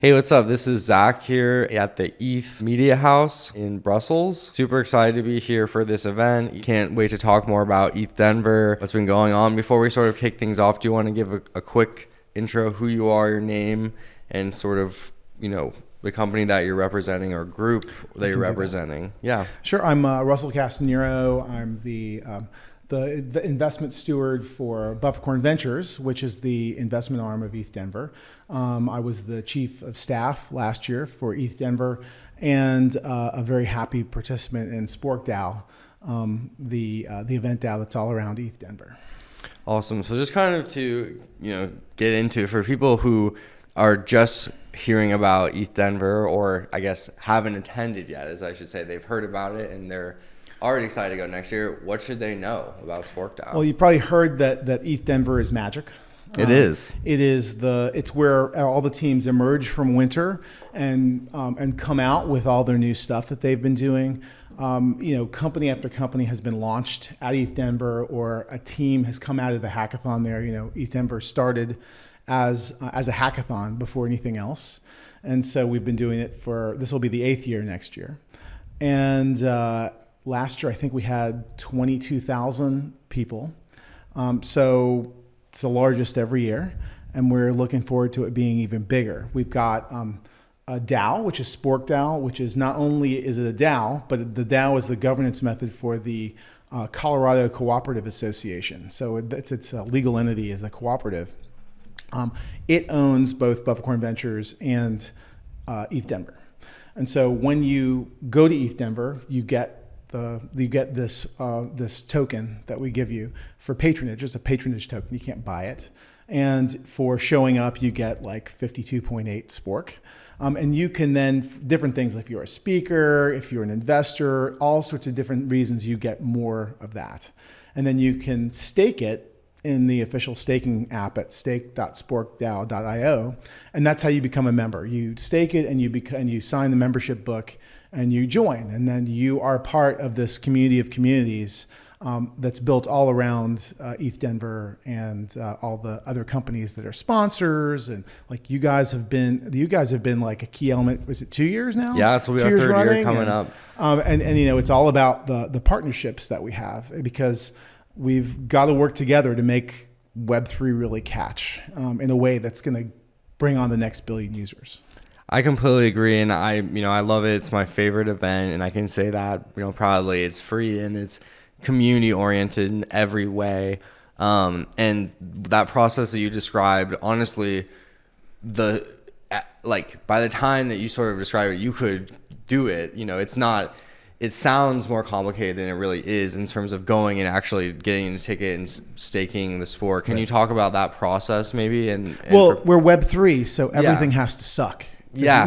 Hey, what's up? This is Zach here at the ETH Media House in Brussels. Super excited to be here for this event. Can't wait to talk more about ETH Denver, what's been going on. Before we sort of kick things off, do you want to give a quick intro, who you are, your name, and sort of, the company that you're representing or group that you're representing? Yeah. Sure. I'm Russell Castagnaro. I'm the investment steward for Bufficorn Ventures, which is the investment arm of ETH Denver. I was the chief of staff last year for ETH Denver and a very happy participant in SporkDAO, the event DAO that's all around ETH Denver. Awesome. So just kind of to, get into, for people who are just hearing about ETH Denver, or I guess haven't attended yet, as I should say, they've heard about it and they're already excited to go next year. What should they know about SporkDAO? Well, you probably heard that ETH Denver is magic. It is. It's where all the teams emerge from winter and come out with all their new stuff that they've been doing. Company after company has been launched at ETH Denver, or a team has come out of the hackathon there. ETH Denver started as a hackathon before anything else, and so we've been doing it this will be the 8th year next year, and last year I think we had 22,000 people. So it's the largest every year, and we're looking forward to it being even bigger. We've got a DAO, which is SporkDAO, which is not only is it a DAO, but the DAO is the governance method for the Colorado Cooperative Association. So it's a legal entity as a cooperative. It owns both Bufficorn Ventures and ETH Denver. And so when you go to ETH Denver, you get this token that we give you for patronage. It's a patronage token. You can't buy it. And for showing up, you get like 52.8 Spork. And you can then, different things, if you're a speaker, if you're an investor, all sorts of different reasons, you get more of that. And then you can stake it in the official staking app at stake.sporkdao.io. And that's how you become a member. You stake it and you sign the membership book and you join. And then you are part of this community of communities that's built all around ETH Denver and all the other companies that are sponsors. And like you guys have been like a key element. Was it 2 years now? Yeah, it's our third year coming up. And it's all about the partnerships that we have, because we've got to work together to make Web3 really catch in a way that's going to bring on the next billion users. I completely agree, and I love it. It's my favorite event, and I can say that proudly. It's free and it's community oriented in every way, and that process that you described, honestly, by the time that you sort of describe it, you could do it. It's not. It sounds more complicated than it really is in terms of going and actually getting a ticket and staking the Spork. Can you talk about that process maybe? We're Web3, so everything has to suck. Yeah,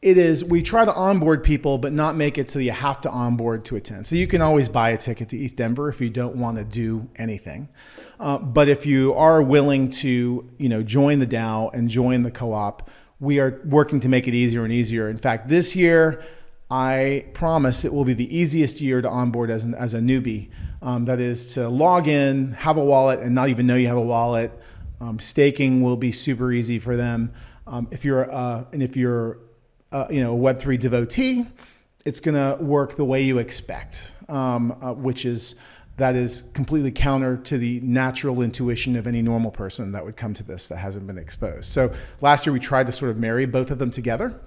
it is. We try to onboard people, but not make it so you have to onboard to attend. So you can always buy a ticket to ETH Denver if you don't want to do anything. But if you are willing to, join the DAO and join the co-op, we are working to make it easier and easier. In fact, this year, I promise it will be the easiest year to onboard as a newbie. That is to log in, have a wallet, and not even know you have a wallet. Staking will be super easy for them. If you're a Web3 devotee, it's going to work the way you expect, that is completely counter to the natural intuition of any normal person that would come to this that hasn't been exposed. So last year we tried to sort of marry both of them together.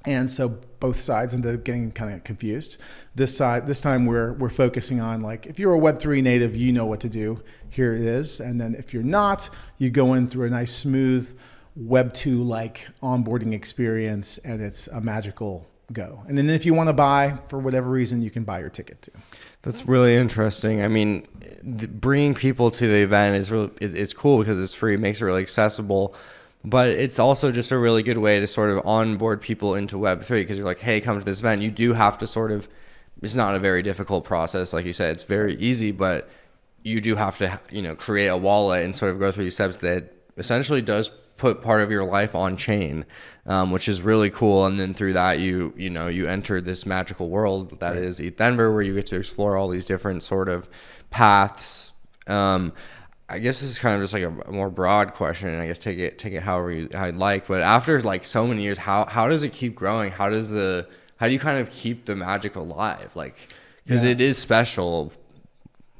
And so both sides ended up getting kind of confused. This time we're focusing on, like, if you're a Web3 native, you know what to do. Here it is. And then if you're not, you go in through a nice, smooth Web2-like onboarding experience, and it's a magical go. And then if you want to buy, for whatever reason, you can buy your ticket too. That's really interesting. I mean, bringing people to the event it's cool because it's free. It makes it really accessible. But it's also just a really good way to sort of onboard people into Web3, because you're like, hey, come to this event. You do have to sort of, it's not a very difficult process. Like you said, it's very easy, but you do have to, create a wallet and sort of go through these steps that essentially does put part of your life on chain, which is really cool. And then through that, you enter this magical world that is ETH Denver, where you get to explore all these different sort of paths. I guess this is kind of just like a more broad question, and I guess take it however how you'd like. But after like so many years, how does it keep growing? How do you kind of keep the magic alive? Like, because it is special.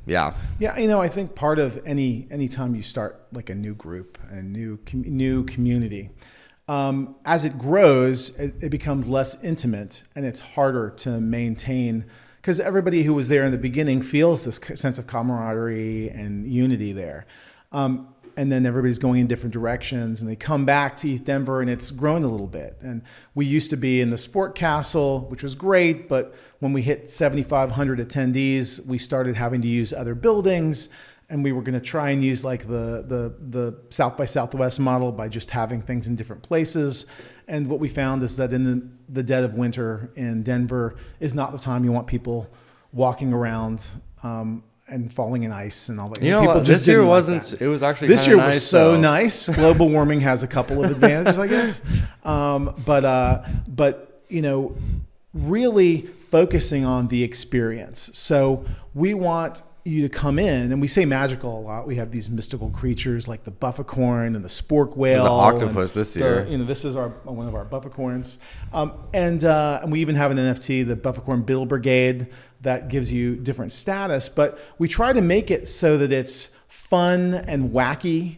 Yeah. Yeah, I think part of any time you start like a new group, a new community, as it grows, it becomes less intimate and it's harder to maintain, because everybody who was there in the beginning feels this sense of camaraderie and unity there. And then everybody's going in different directions, and they come back to ETH Denver, and it's grown a little bit. And we used to be in the Sport Castle, which was great, but when we hit 7,500 attendees, we started having to use other buildings, and we were going to try and use like the South by Southwest model by just having things in different places. And what we found is that in the dead of winter in Denver is not the time you want people walking around and falling in ice and all that. People this year wasn't. It was actually this year nice, was so though. Nice. Global warming has a couple of advantages, I guess. But really focusing on the experience. So we want you to come in, and we say magical a lot. We have these mystical creatures like the Bufficorn and the spork whale. There's an octopus this year. This is one of our Bufficorns, and we even have an NFT, the Bufficorn Bill Brigade, that gives you different status. But we try to make it so that it's fun and wacky,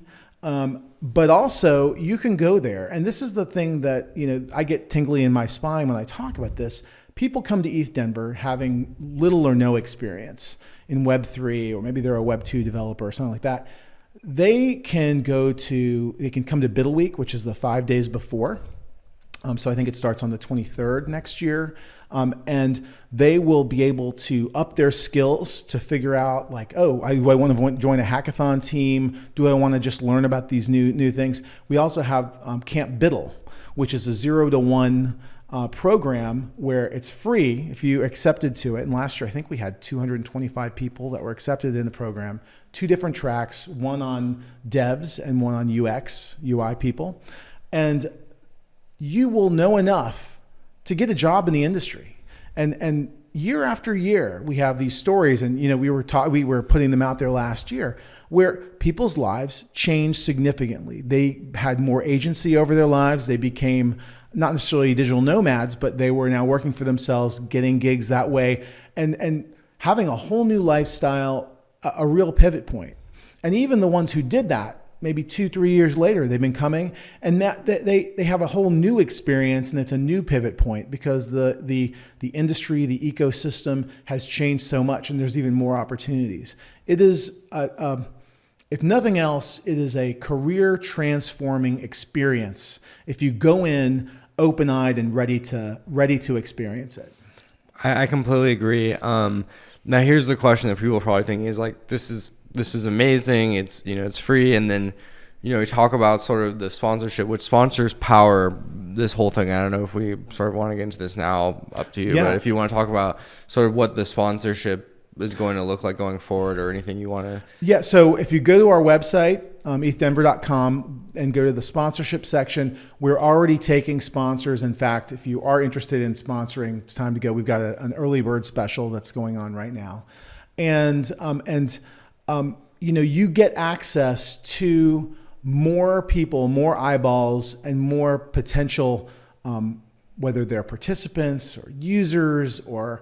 but also you can go there. And this is the thing that I get tingly in my spine when I talk about this. People come to ETH Denver having little or no experience in Web3, or maybe they're a Web2 developer or something like that. They can come to Biddle Week, which is the 5 days before. So I think it starts on the 23rd next year. And they will be able to up their skills to figure out like, do I want to join a hackathon team? Do I want to just learn about these new things? We also have Camp Biddle, which is a 0 to 1 program where it's free if you accepted to it. And last year, I think we had 225 people that were accepted in the program, 2 different tracks, one on devs and one on UX, UI people. And you will know enough to get a job in the industry. And year after year, we have these stories, and we were putting them out there last year, where people's lives changed significantly. They had more agency over their lives. They became not necessarily digital nomads, but they were now working for themselves, getting gigs that way, and having a whole new lifestyle, a real pivot point. And even the ones who did that, maybe 2-3 years later, they've been coming, and that they have a whole new experience, and it's a new pivot point because the industry, the ecosystem has changed so much, and there's even more opportunities. It is, if nothing else, it is a career transforming experience if you go in open-eyed and ready to experience it. I completely agree. Now here's the question that people are probably thinking is like, this is amazing. It's, it's free. And then, we talk about sort of the sponsorship, which sponsors power this whole thing. I don't know if we sort of want to get into this now, up to you. Yeah. But if you want to talk about sort of what the sponsorship is going to look like going forward, or anything you want to. Yeah. So if you go to our website, ethdenver.com, and go to the sponsorship section, we're already taking sponsors. In fact, if you are interested in sponsoring, it's time to go. We've got an early bird special that's going on right now. And you get access to more people, more eyeballs, and more potential, whether they're participants or users or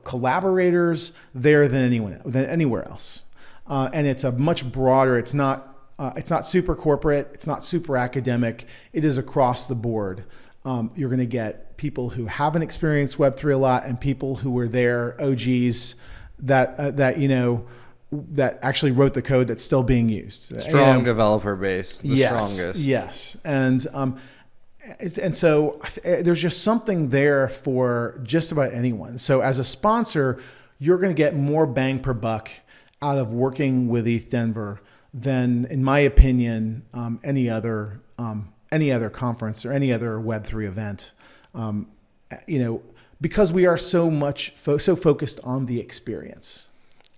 collaborators there than anywhere else. And it's a much broader, it's not super corporate, it's not super academic, it is across the board. You're going to get people who haven't experienced Web3 a lot, and people who were there, OGs that actually wrote the code that's still being used. Strong developer base, the strongest. Yes. And so there's just something there for just about anyone. So as a sponsor, you're going to get more bang per buck out of working with ETH Denver than, in my opinion, any other conference or any other Web3 event. Because we are so focused on the experience.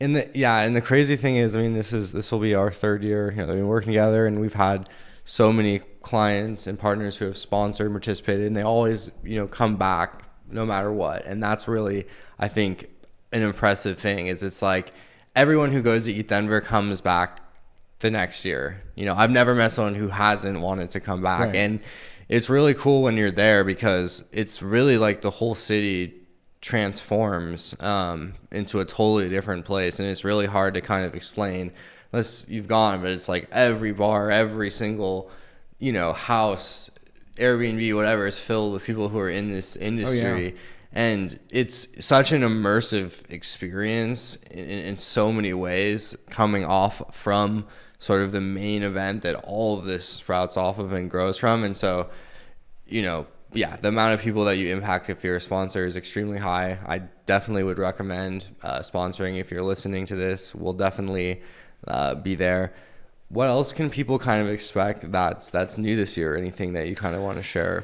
And the crazy thing is, this will be our 3rd year. We've been working together, and we've had so many clients and partners who have sponsored and participated, and they always, come back no matter what. And that's really, I think, an impressive thing. Is it's like everyone who goes to ETH Denver comes back the next year. You know, I've never met someone who hasn't wanted to come back. Right. And it's really cool when you're there because it's really like the whole city transforms into a totally different place. And it's really hard to kind of explain unless you've gone, but it's like every bar, every single, you know, house, Airbnb, whatever, is filled with people who are in this industry. Oh, yeah. And it's such an immersive experience in so many ways, coming off from sort of the main event that all of this sprouts off of and grows from. And so, you know, yeah, the amount of people that you impact if you're a sponsor is extremely high. I definitely would recommend sponsoring. If you're listening to this, we'll definitely be there. What else can people kind of expect that's new this year? Anything that you kind of want to share?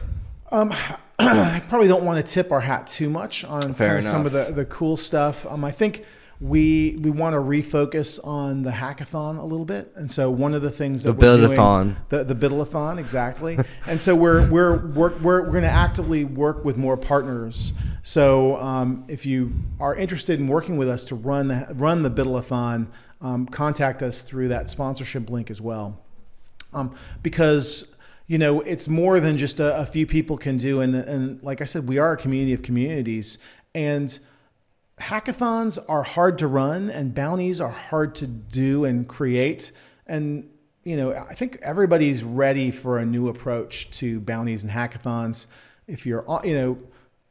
I probably don't want to tip our hat too much on Fair kind of some enough. of the cool stuff. I think we want to refocus on the hackathon a little bit, and so one of the things that we're Bidathon. doing, the Bidathon, exactly. And so we're going to actively work with more partners. So if you are interested in working with us to run the Bidathon, contact us through that sponsorship link as well, because you know, it's more than just a few people can do. And like I said, we are a community of communities, and hackathons are hard to run and bounties are hard to do and create. And, you know, I think everybody's ready for a new approach to bounties and hackathons. If you're, you know,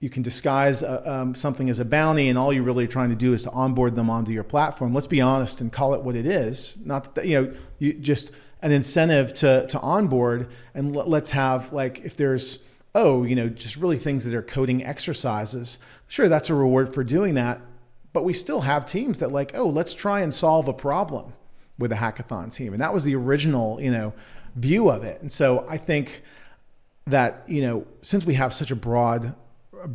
you can disguise something as a bounty and all you're really trying to do is to onboard them onto your platform. Let's be honest and call it what it is. Not that, you know, you just an incentive to onboard, and let's have, like, if there's, you know, just really things that are coding exercises, sure, that's a reward for doing that. But we still have teams that like, let's try and solve a problem with a hackathon team. And that was the original, you know, view of it. And so I think that, you know, since we have such a broad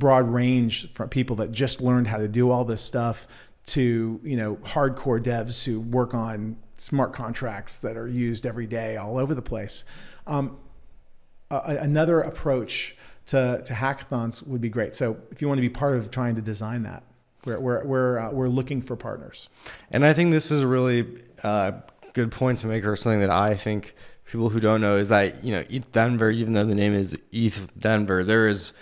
range from people that just learned how to do all this stuff to, you know, hardcore devs who work on smart contracts that are used every day all over the place. Another approach to hackathons would be great. So if you want to be part of trying to design that, we're looking for partners. And I think this is a really good point to make, or something that I think people who don't know is that, you know, ETH Denver, even though the name is ETH Denver, there is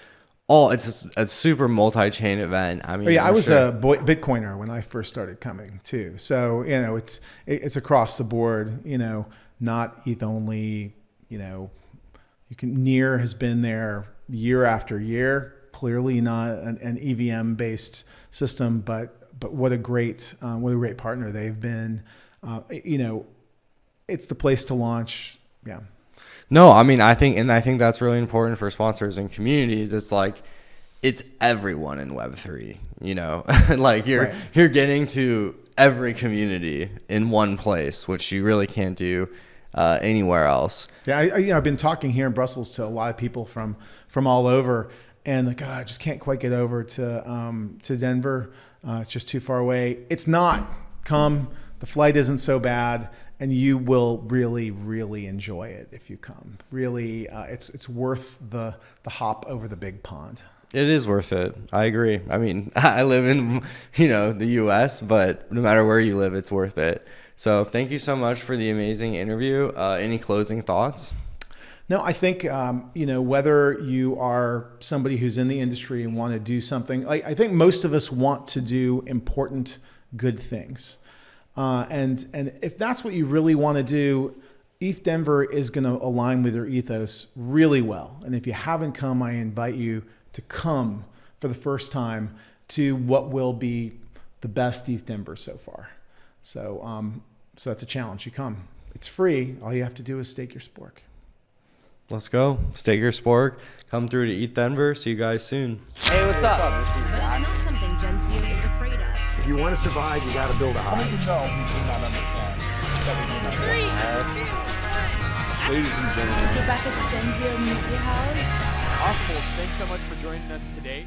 it's a super multi-chain event. I mean, I was a Bitcoiner when I first started coming too. So, you know, it's across the board, you know, not ETH only, you know, Near has been there year after year, clearly not an EVM based system, but what a great partner they've been. You know, it's the place to launch. Yeah. No, I mean, I think that's really important for sponsors and communities. It's like, it's everyone in Web3, you know, like you're getting to every community in one place, which you really can't do anywhere else. Yeah. I've been talking here in Brussels to a lot of people from all over, and like, I just can't quite get over to Denver. It's just too far away. It's not. Come. The flight isn't so bad. And you will really, really enjoy it if you come. Really, it's worth the hop over the big pond. It is worth it. I agree. I mean, I live in, you know, the U.S., but no matter where you live, it's worth it. So thank you so much for the amazing interview. Any closing thoughts? No, I think, you know, whether you are somebody who's in the industry and want to do something, I think most of us want to do important, good things. And if that's what you really want to do, ETH Denver is going to align with your ethos really well. And if you haven't come, I invite you to come for the first time to what will be the best ETH Denver so far. So, so that's a challenge. You come. It's free. All you have to do is stake your Spork. Let's go. Stake your Spork. Come through to ETH Denver. See you guys soon. Hey, what's up? But it's not something Genzio is afraid of. If you want to survive, you got to build a house. How many know we do not understand that we do not understand? Ladies and gentlemen. Rebecca's Genzio Media House. Awesome. Thanks so much for joining us today.